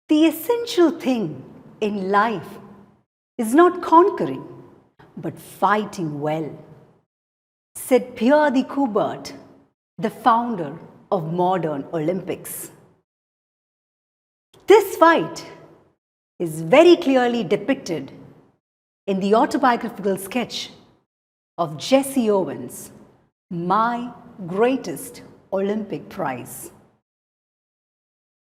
The essential thing in life is not conquering, but fighting well, said Pierre de Coubertin, the founder of modern Olympics. This fight is very clearly depicted in the autobiographical sketch of Jesse Owens, My Greatest Olympic Prize.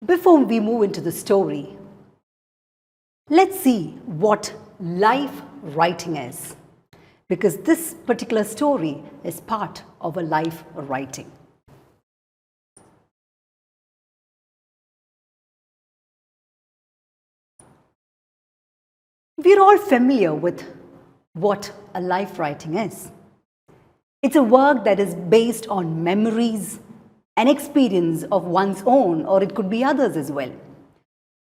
Before we move into the story, let's see what life writing is, because this particular story is part of a life writing. We're all familiar with what a life writing is. It's a work that is based on memories and experience of one's own, or it could be others as well.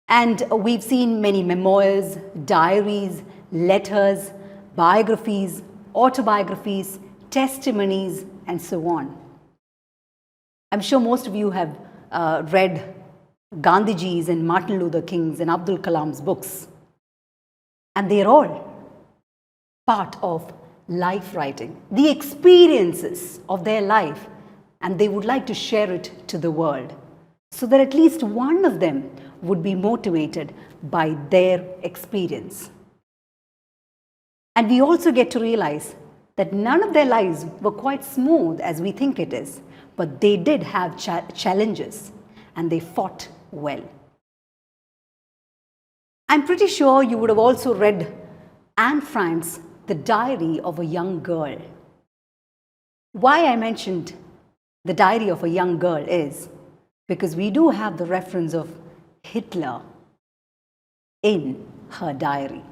And we've seen many memoirs, diaries, letters, biographies, autobiographies, testimonies, and so on. I'm sure most of you have read Gandhiji's and Martin Luther King's and Abdul Kalam's books. And they're all part of life writing, the experiences of their life, and they would like to share it to the world so that at least one of them would be motivated by their experience. And we also get to realize that none of their lives were quite smooth as we think it is, but they did have challenges and they fought well. I'm pretty sure you would have also read Anne Frank's The Diary of a Young Girl. Why I mentioned The Diary of a Young Girl is because we do have the reference of Hitler in her diary.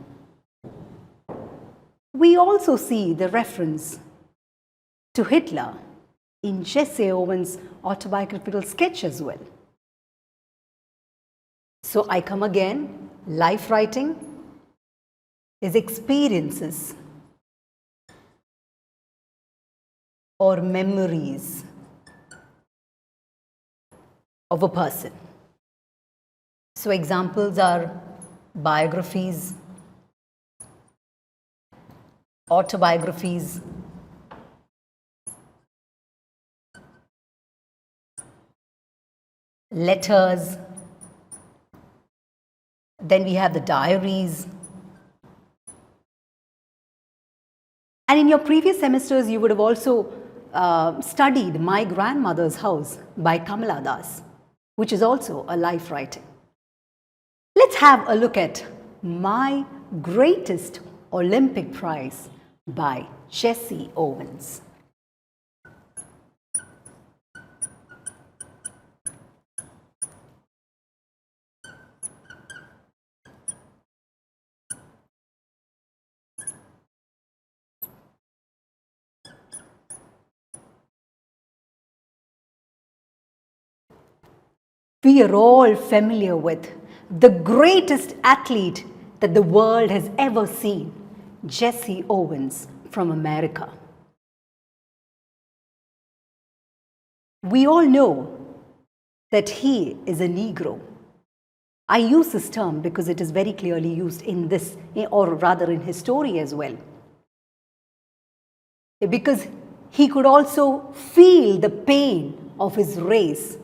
We also see the reference to Hitler in Jesse Owens' autobiographical sketch as well. So I come again, life writing is experiences or memories of a person. So examples are biographies, autobiographies, letters, then we have the diaries. And in your previous semesters, you would have also studied My Grandmother's House by Kamala Das, which is also a life writing. Let's have a look at My Greatest Olympic Prize by Jesse Owens. We are all familiar with the greatest athlete that the world has ever seen, Jesse Owens from America. We all know that he is a Negro. I use this term because it is very clearly used in this, or rather in his story as well. Because he could also feel the pain of his race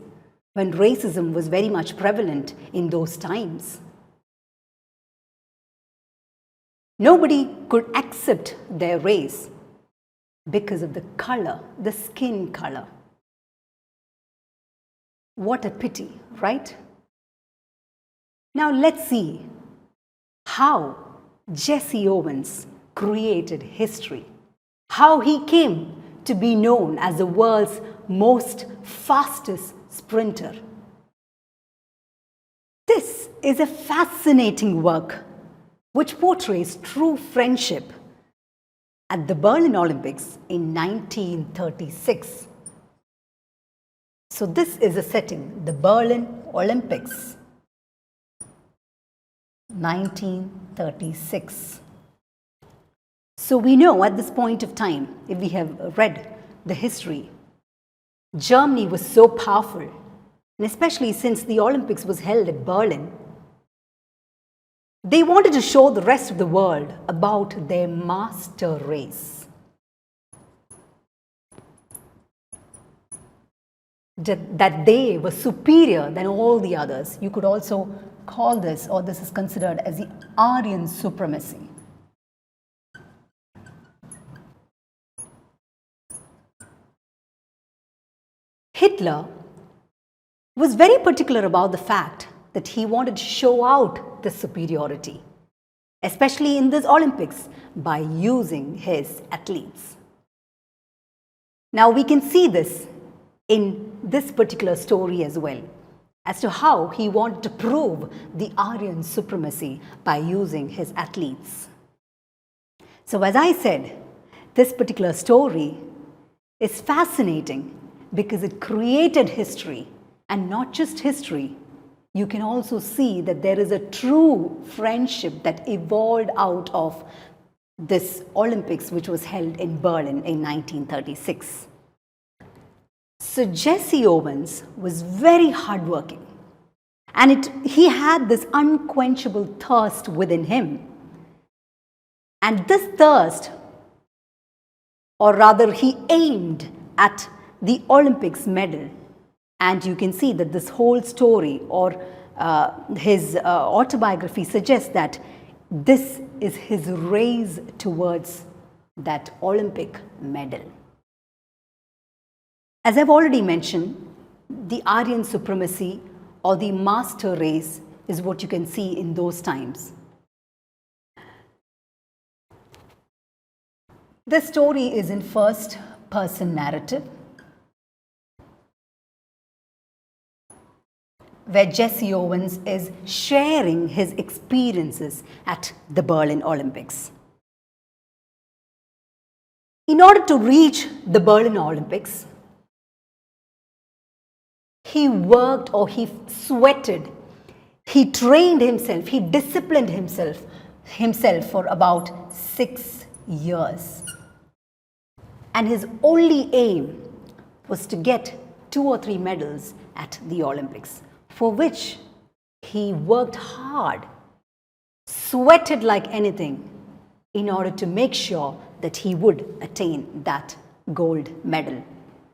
when racism was very much prevalent in those times. Nobody could accept their race because of the color, the skin color. What a pity, right? Now let's see how Jesse Owens created history, how he came to be known as the world's most fastest sprinter. This is a fascinating work which portrays true friendship at the Berlin Olympics in 1936. So this is a setting, the Berlin Olympics, 1936. So we know at this point of time, if we have read the history, Germany was so powerful, and especially since the Olympics was held at Berlin, They wanted to show the rest of the world about their master race. That they were superior than all the others. You could also call this, or this is considered as the Aryan supremacy. Hitler was very particular about the fact that he wanted to show out the superiority, especially in this Olympics, by using his athletes. Now we can see this in this particular story as well, as to how he wanted to prove the Aryan supremacy by using his athletes. So as I said, this particular story is fascinating because it created history, and not just history. You can also see that there is a true friendship that evolved out of this Olympics, which was held in Berlin in 1936. So Jesse Owens was very hardworking, and he had this unquenchable thirst within him. And this thirst, or rather he aimed at the Olympics medal. And you can see that this whole story, or his autobiography, suggests that this is his race towards that Olympic medal. As I've already mentioned, the Aryan supremacy or the master race is what you can see in those times. The story is in first person narrative, where Jesse Owens is sharing his experiences at the Berlin Olympics. In order to reach the Berlin Olympics, he worked, or he sweated, he trained himself, he disciplined himself for about 6 years. And his only aim was to get 2 or 3 medals at the Olympics, for which he worked hard, sweated like anything, in order to make sure that he would attain that gold medal,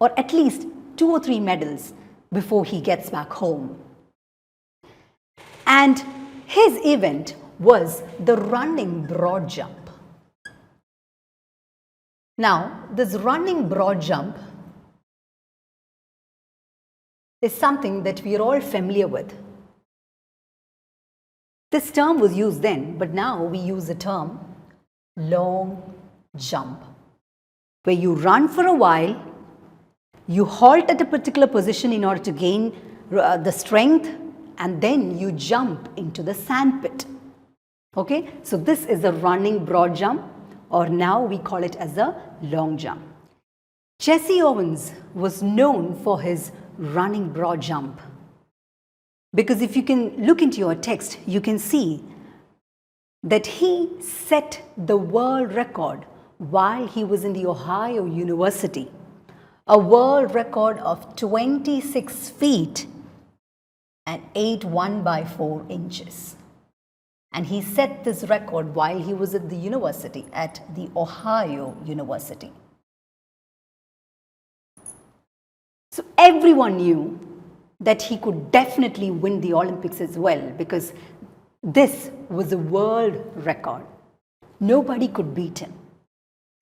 or at least 2 or 3 medals before he gets back home. And his event was the running broad jump. Now, this running broad jump is something that we are all familiar with. This term was used then, but now we use the term long jump, where you run for a while, you halt at a particular position in order to gain the strength, and then you jump into the sandpit. Okay, so this is the running broad jump, or now we call it as a long jump. Jesse Owens was known for his running broad jump, because if you can look into your text, you can see that he set the world record while he was in the Ohio University, a world record of 26 feet and 8 1/4 inches. And he set this record while he was at the university, at the Ohio University. So everyone knew that he could definitely win the Olympics as well, because this was a world record. Nobody could beat him.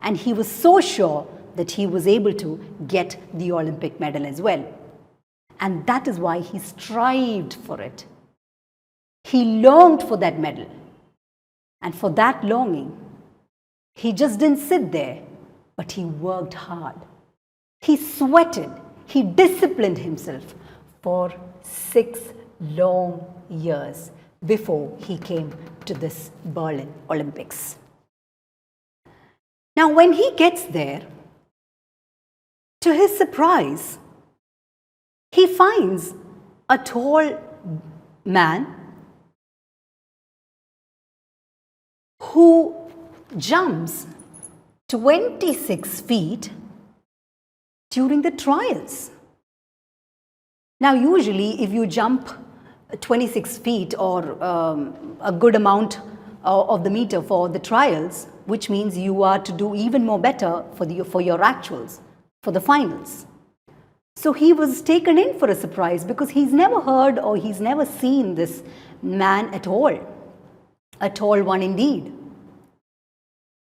And he was so sure that he was able to get the Olympic medal as well. And that is why he strived for it. He longed for that medal. And for that longing, he just didn't sit there, but he worked hard. He sweated. He disciplined himself for 6 long years before he came to this Berlin Olympics. Now, when he gets there, to his surprise, he finds a tall man who jumps 26 feet during the trials. Now, usually if you jump 26 feet or a good amount of the meter for the trials, which means you are to do even more better for your actuals, for the finals. So he was taken in for a surprise because he's never heard or he's never seen this man at all. A tall one indeed.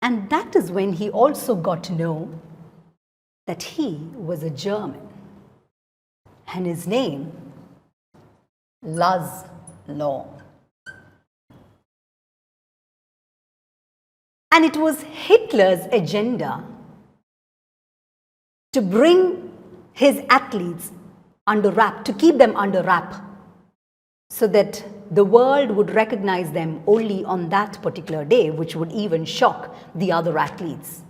And that is when he also got to know that he was a German. And his name, Luz Long. And it was Hitler's agenda to bring his athletes under wrap, to keep them under wrap, so that the world would recognize them only on that particular day, which would even shock the other athletes.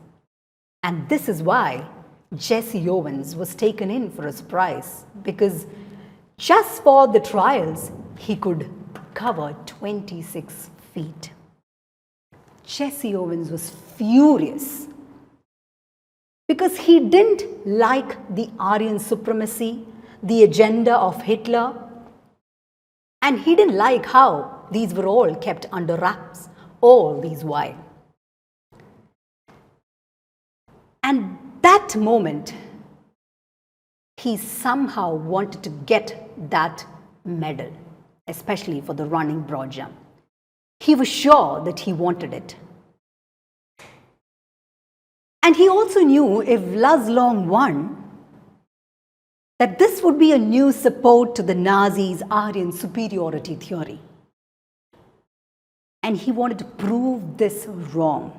And this is why Jesse Owens was taken in for a surprise, because just for the trials, he could cover 26 feet. Jesse Owens was furious because he didn't like the Aryan supremacy, the agenda of Hitler, and he didn't like how these were all kept under wraps all these while. And that moment, he somehow wanted to get that medal, especially for the running broad jump. He was sure that he wanted it. And he also knew if Luz Long won, that this would be a new support to the Nazis' Aryan superiority theory. And he wanted to prove this wrong.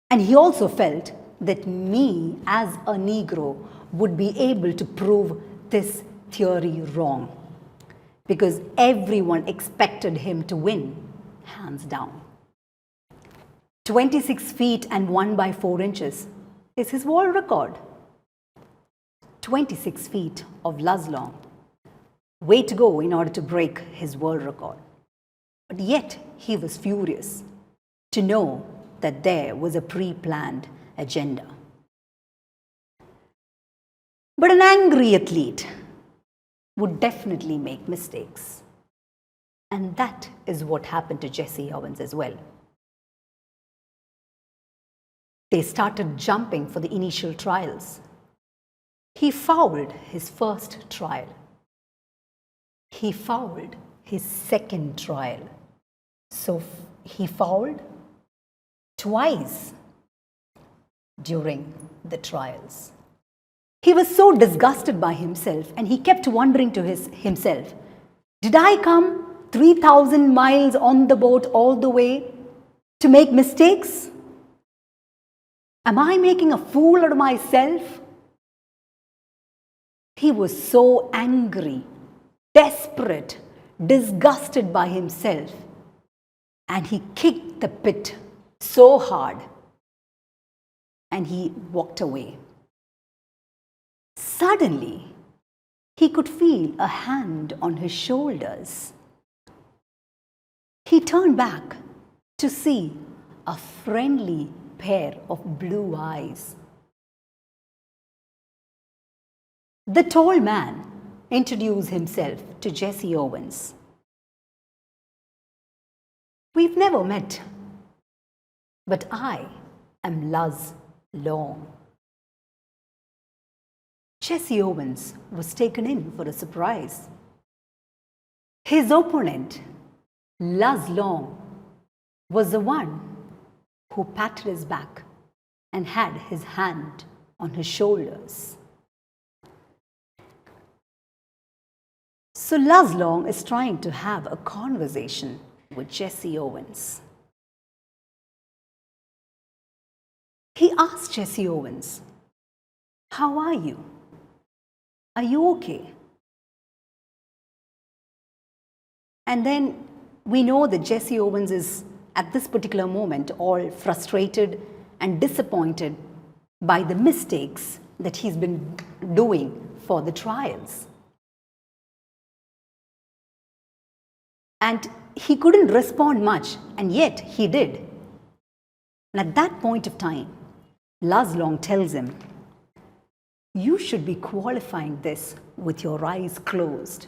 And he also felt that me as a Negro would be able to prove this theory wrong, because everyone expected him to win, hands down. 26 feet and 1 by 4 inches is his world record. 26 feet of Luz Long. Way to go in order to break his world record. But yet he was furious to know that there was a pre-planned agenda. But an angry athlete would definitely make mistakes. And that is what happened to Jesse Owens as well. They started jumping for the initial trials. He fouled his first trial. He fouled his second trial. So he fouled twice during the trials. He was so disgusted by himself, and he kept wondering to himself, did I come 3,000 miles on the boat all the way to make mistakes? Am I making a fool out of myself? He was so angry, desperate, disgusted by himself, and he kicked the pit so hard, and he walked away. Suddenly, he could feel a hand on his shoulders. He turned back to see a friendly pair of blue eyes. The tall man introduced himself to Jesse Owens. We've never met, but I am Luz Long. Jesse Owens was taken in for a surprise. His opponent, Luz Long, was the one who patted his back and had his hand on his shoulders. So Luz Long is trying to have a conversation with Jesse Owens. He asked Jesse Owens, "How are you? Are you okay?" And then we know that Jesse Owens is at this particular moment all frustrated and disappointed by the mistakes that he's been doing for the trials. And he couldn't respond much, and yet he did. And at that point of time, Luz Long tells him, "You should be qualifying this with your eyes closed.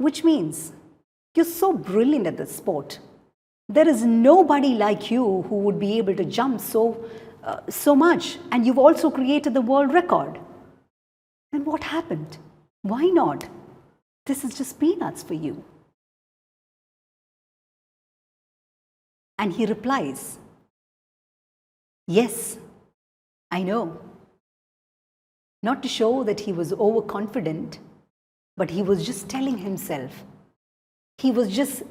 which means you're so brilliant at this sport. There is nobody like you who would be able to jump so much, and you've also created the world record. Then what happened? Why not? This is just peanuts for you. And he replies, yes, I know. Not to show that he was overconfident, but he was just telling himself, he was just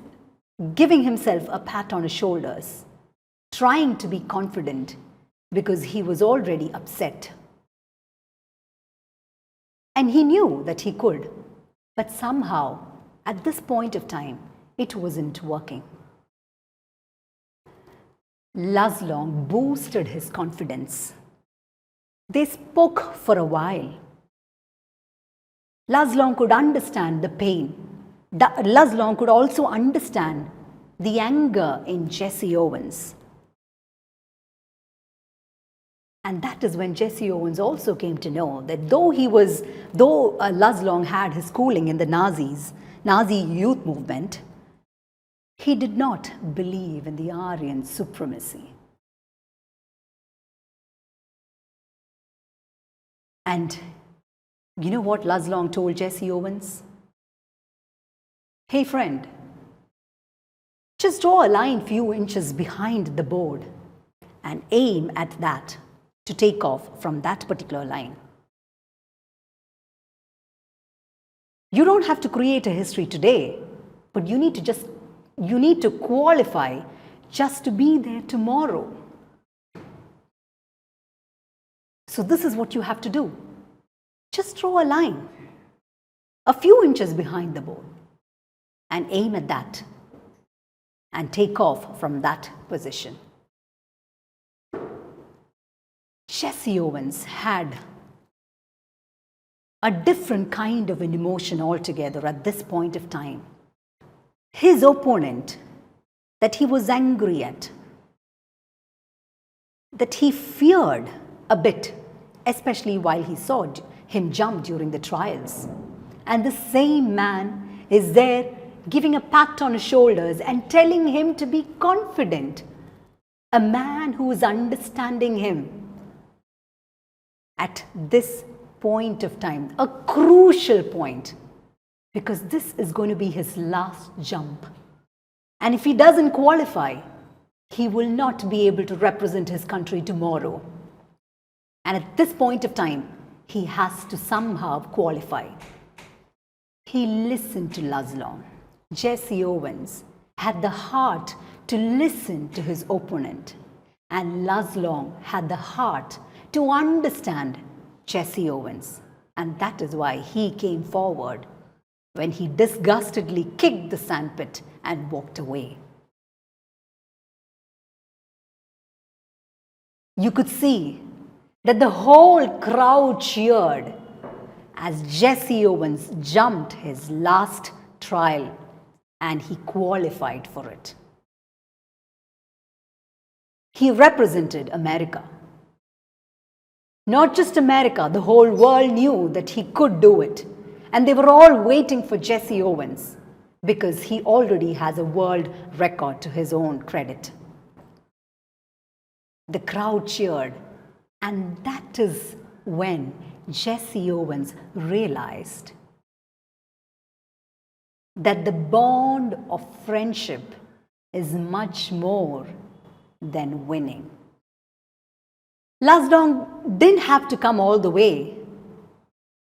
giving himself a pat on his shoulders, trying to be confident because he was already upset. And he knew that he could, but somehow, at this point of time, it wasn't working. Luz Long boosted his confidence. They spoke for a while. Luz Long could understand the pain. Luz Long could also understand the anger in Jesse Owens. And that is when Jesse Owens also came to know that though Luz Long had his schooling in the Nazi youth movement, he did not believe in the Aryan supremacy. And you know what Luz Long told Jesse Owens? Hey friend, just draw a line few inches behind the board and aim at that to take off from that particular line. You don't have to create a history today, but you need to qualify just to be there tomorrow. So this is what you have to do. Just draw a line a few inches behind the board and aim at that and take off from that position. Jesse Owens had a different kind of an emotion altogether at this point of time. His opponent that he was angry at, that he feared a bit, especially while he saw him jump during the trials. And the same man is there giving a pat on his shoulders and telling him to be confident. A man who is understanding him at this point of time, a crucial point, because this is going to be his last jump. And if he doesn't qualify, he will not be able to represent his country tomorrow. And at this point of time, he has to somehow qualify. He listened to Luz Long. Jesse Owens had the heart to listen to his opponent. And Luz Long had the heart to understand Jesse Owens. And that is why he came forward when he disgustedly kicked the sandpit and walked away. You could see that the whole crowd cheered as Jesse Owens jumped his last trial and he qualified for it. He represented America. Not just America, the whole world knew that he could do it. And they were all waiting for Jesse Owens because he already has a world record to his own credit. The crowd cheered, and that is when Jesse Owens realized that the bond of friendship is much more than winning. Luz Long didn't have to come all the way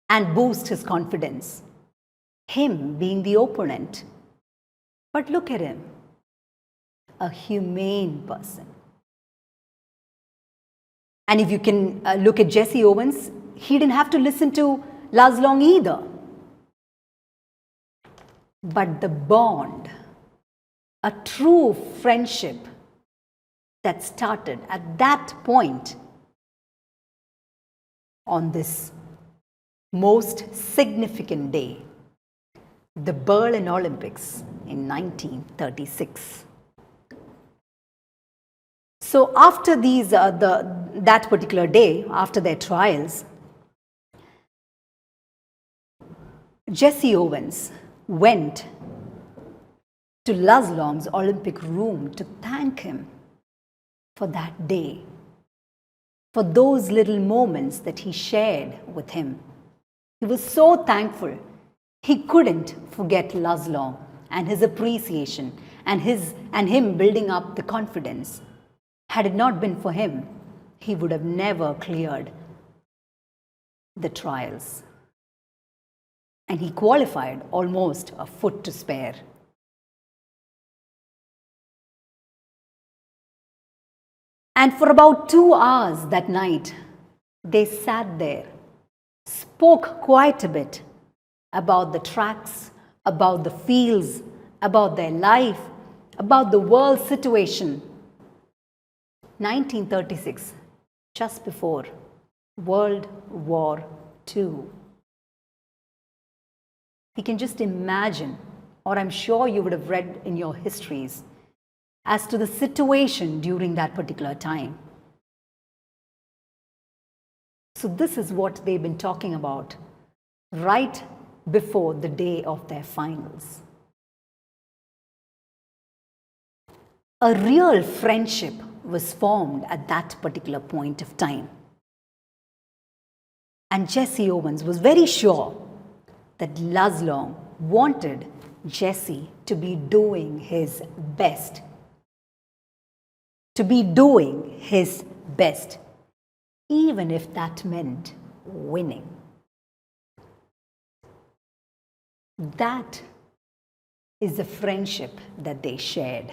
and boost his confidence, him being the opponent. But look at him, a humane person. And if you can look at Jesse Owens, he didn't have to listen to Luz Long either. But the bond, a true friendship that started at that point on this most significant day, the Berlin Olympics in 1936. So after that particular day, after their trials, Jesse Owens went to Luz Long's Olympic room to thank him for that day, for those little moments that he shared with him. He was so thankful. He couldn't forget Luz Long and his appreciation and him building up the confidence. Had it not been for him, he would have never cleared the trials. And he qualified almost a foot to spare. And for about 2 hours that night, they sat there, spoke quite a bit about the tracks, about the fields, about their life, about the world situation. 1936, just before World War II. You can just imagine, or I'm sure you would have read in your histories, as to the situation during that particular time. So this is what they've been talking about right before the day of their finals. A real friendship was formed at that particular point of time. And Jesse Owens was very sure that Luz Long wanted Jesse to be doing his best. To be doing his best, even if that meant winning. That is the friendship that they shared.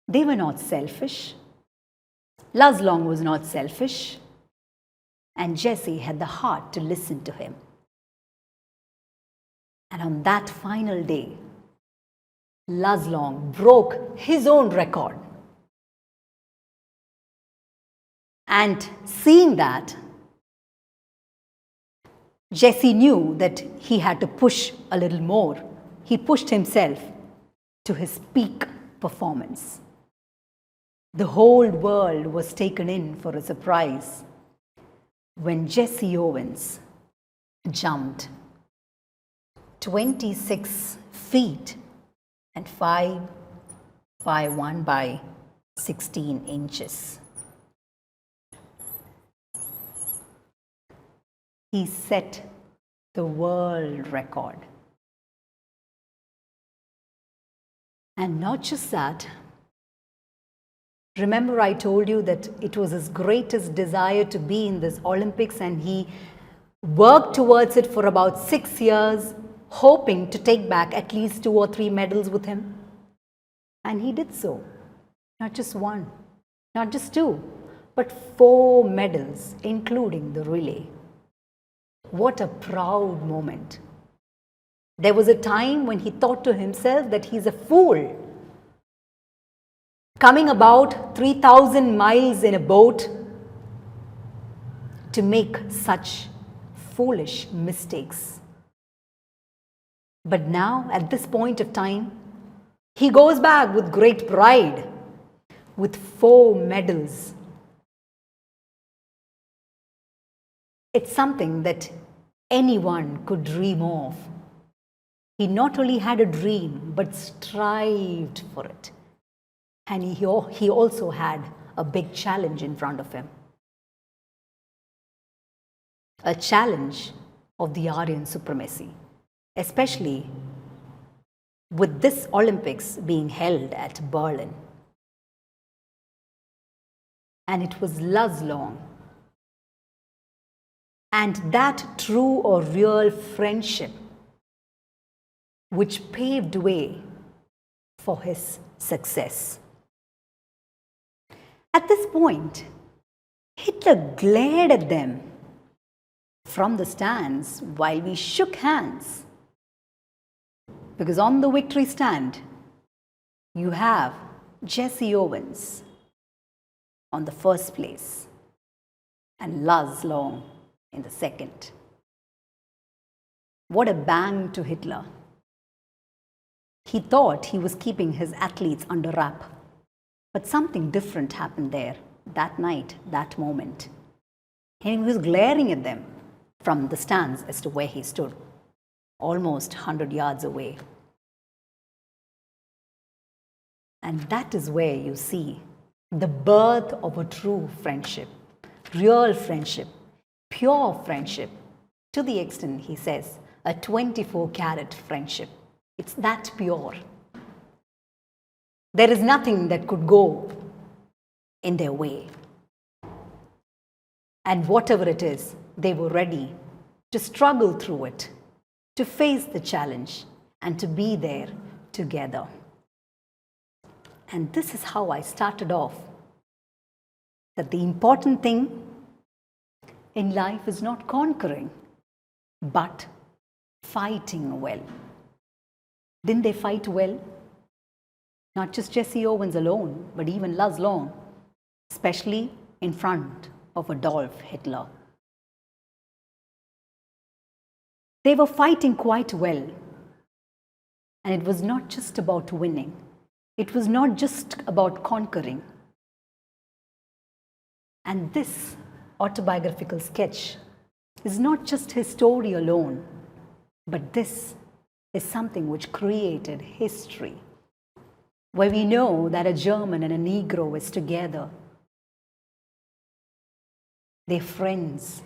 They were not selfish. Luz Long was not selfish. And Jesse had the heart to listen to him. And on that final day, Luz Long broke his own record. And seeing that, Jesse knew that he had to push a little more. He pushed himself to his peak performance. The whole world was taken in for a surprise when Jesse Owens jumped 26 feet and 5 by 16 inches. He set the world record. And not just that, remember I told you that it was his greatest desire to be in this Olympics, and he worked towards it for about 6 years, hoping to take back at least 2 or 3 medals with him. And he did so. Not just 1, not just 2, but 4 medals, including the relay. What a proud moment. There was a time when he thought to himself that he's a fool, coming about 3,000 miles in a boat to make such foolish mistakes. But now, at this point of time, he goes back with great pride, with 4 medals. It's something that anyone could dream of. He not only had a dream, but strived for it. And he also had a big challenge in front of him. A challenge of the Aryan supremacy, especially with this Olympics being held at Berlin. And it was Luz Long. And that true or real friendship which paved way for his success. At this point, Hitler glared at them from the stands while we shook hands. Because on the victory stand, you have Jesse Owens on the first place and Luz Long in the second. What a bang to Hitler. He thought he was keeping his athletes under wrap. But something different happened there that night, that moment. And he was glaring at them from the stands as to where he stood, almost 100 yards away. And that is where you see the birth of a true friendship, real friendship, pure friendship, to the extent, he says, a 24-carat friendship. It's that pure. There is nothing that could go in their way. And whatever it is, they were ready to struggle through it, to face the challenge, and to be there together. And this is how I started off, that the important thing in life is not conquering, but fighting well. Didn't they fight well? Not just Jesse Owens alone, but even Luz Long, especially in front of Adolf Hitler. They were fighting quite well. And it was not just about winning. It was not just about conquering. And this autobiographical sketch is not just his story alone, but this is something which created history, where we know that a German and a Negro is together. They're friends.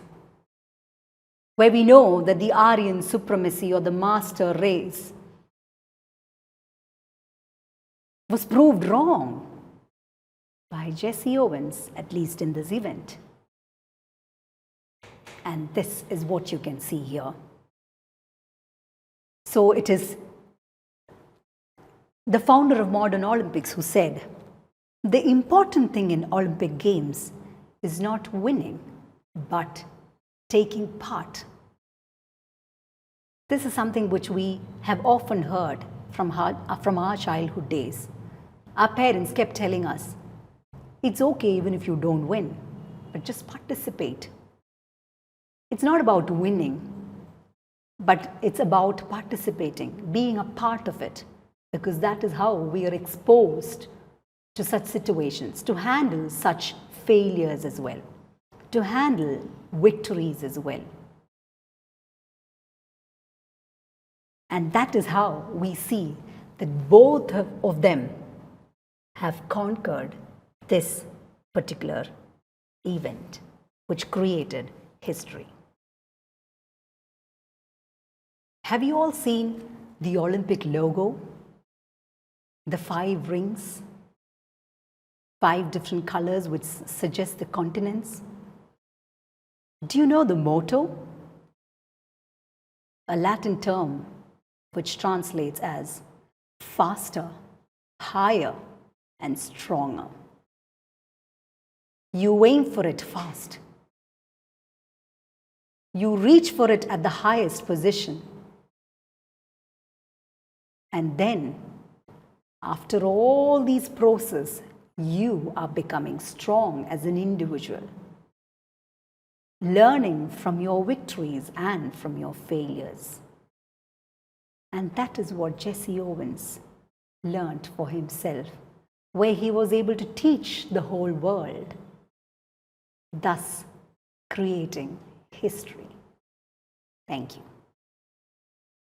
Where we know that the Aryan supremacy or the master race was proved wrong by Jesse Owens, at least in this event. And this is what you can see here. So it is the founder of modern Olympics who said, the important thing in Olympic Games is not winning, but taking part. This is something which we have often heard from our childhood days. Our parents kept telling us, it's okay even if you don't win, but just participate. It's not about winning, but it's about participating, being a part of it, because that is how we are exposed to such situations, to handle such failures as well, to handle victories as well. And that is how we see that both of them have conquered this particular event, which created history. Have you all seen the Olympic logo? The 5 rings, 5 different colors which suggest the continents. Do you know the motto? A Latin term which translates as faster, higher, and stronger. You aim for it fast. You reach for it at the highest position. And then, after all these processes, you are becoming strong as an individual, learning from your victories and from your failures. And that is what Jesse Owens learned for himself, where he was able to teach the whole world, thus creating history. Thank you.